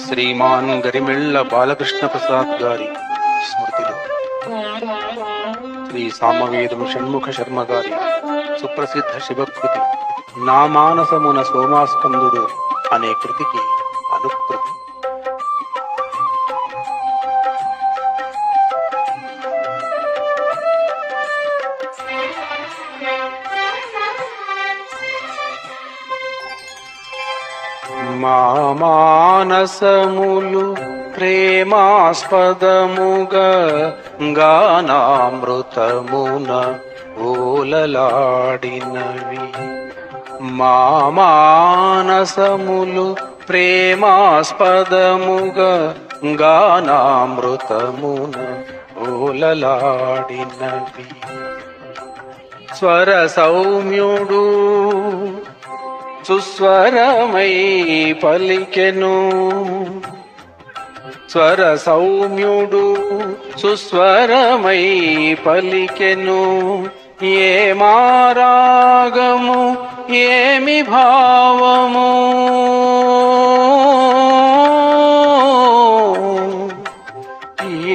శ్రీమాన్ గరిమెళ్ల బాలకృష్ణ ప్రసాద్ గారి స్మృతిలో శ్రీ సామవేదం షణ్ముఖ శర్మ గారి సుప్రసిద్ధ శివకృతి నా మానసమున సోమాస్కందుడు అనే కృతికి అనుకృతి. మా మానసములు ప్రేమాస్పదముగా గానామృతమున ఓలలాడినవి. మా మానసములు ప్రేమాస్పదముగా గానామృతమున ఓలలాడినవి. స్వర సౌమ్యుడు సుస్వరమై పలికెను. స్వర సౌమ్యుడు సుస్వరమై పలికెను. ఏ మారాగము ఏమి భావము,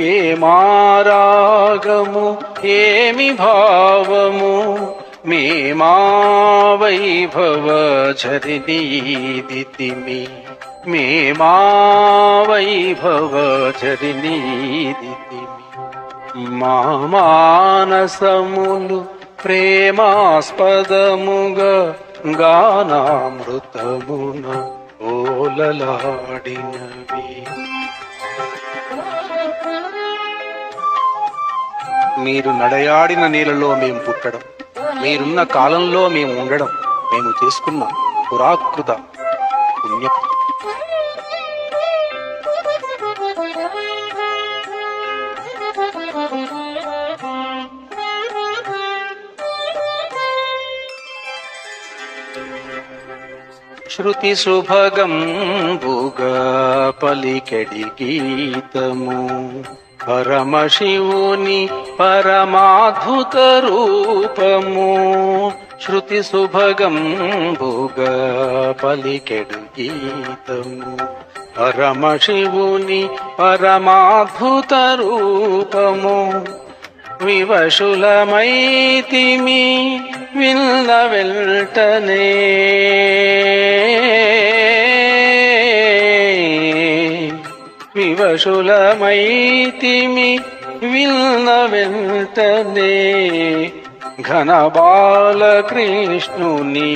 ఏ మారాగము ఏమి భావము, మేమా వైభవ చరినీదితిమి, మేమా వైభవ చరినీదితిమి. మా మానసములు ప్రేమాస్పదముగా గానామృతమున ఓలలాడినవి. మీరు నడయాడిన నీళ్ళలో మేము పుట్టడం, మీరున్న కాలంలో మేము ఉండడం మేము చేసుకున్న పురాకృత పుణ్యం. శృతి శుభగంబుగా పలికెడి గీతము, పరమశివుని పరమాద్భుత రూపము. శృతి శుభగంబుగా పలికెడు గీతము, పరమశివుని పరమాద్భుత రూపము. వివశులమైతిమి విన్న వెంటనే, వివశులమైతిమి విన్న వెంటనే. ఘన బాలకృష్ణుని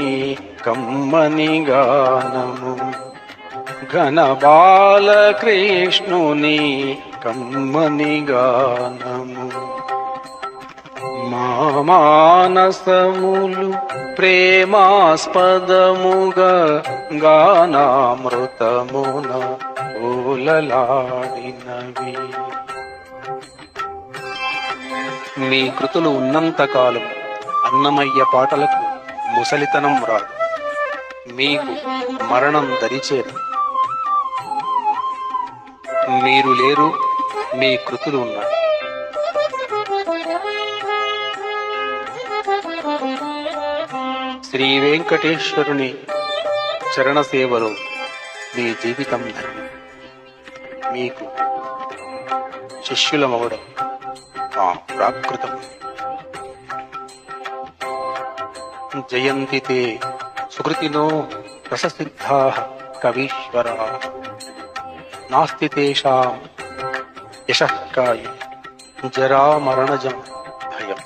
కమ్మని గానము, ఘన బాలకృష్ణుని కమ్మని గానము. మా మానసములు ప్రేమాస్పదముగా గానామృతమున ఓలలాడినవి. మీ కృతులు ఉన్నంతకాలం అన్నమయ్య పాటలకు ముసలితనం రాదు, మీకు మరణం దరిచేరు. మీరు లేరు, మీ కృతులు ఉన్నాయి. శ్రీ వెంకటేశ్వరుని చరణ సేవలో మీ జీవితం ధన్యం. మీకు శిష్యులమవడం మా ప్రాకృతం. జయంతి తే సుకృతినో రససిద్ధాః కవీశ్వరాः, నాస్తి తేషాం యశః కాయే జరామరణజం భయం.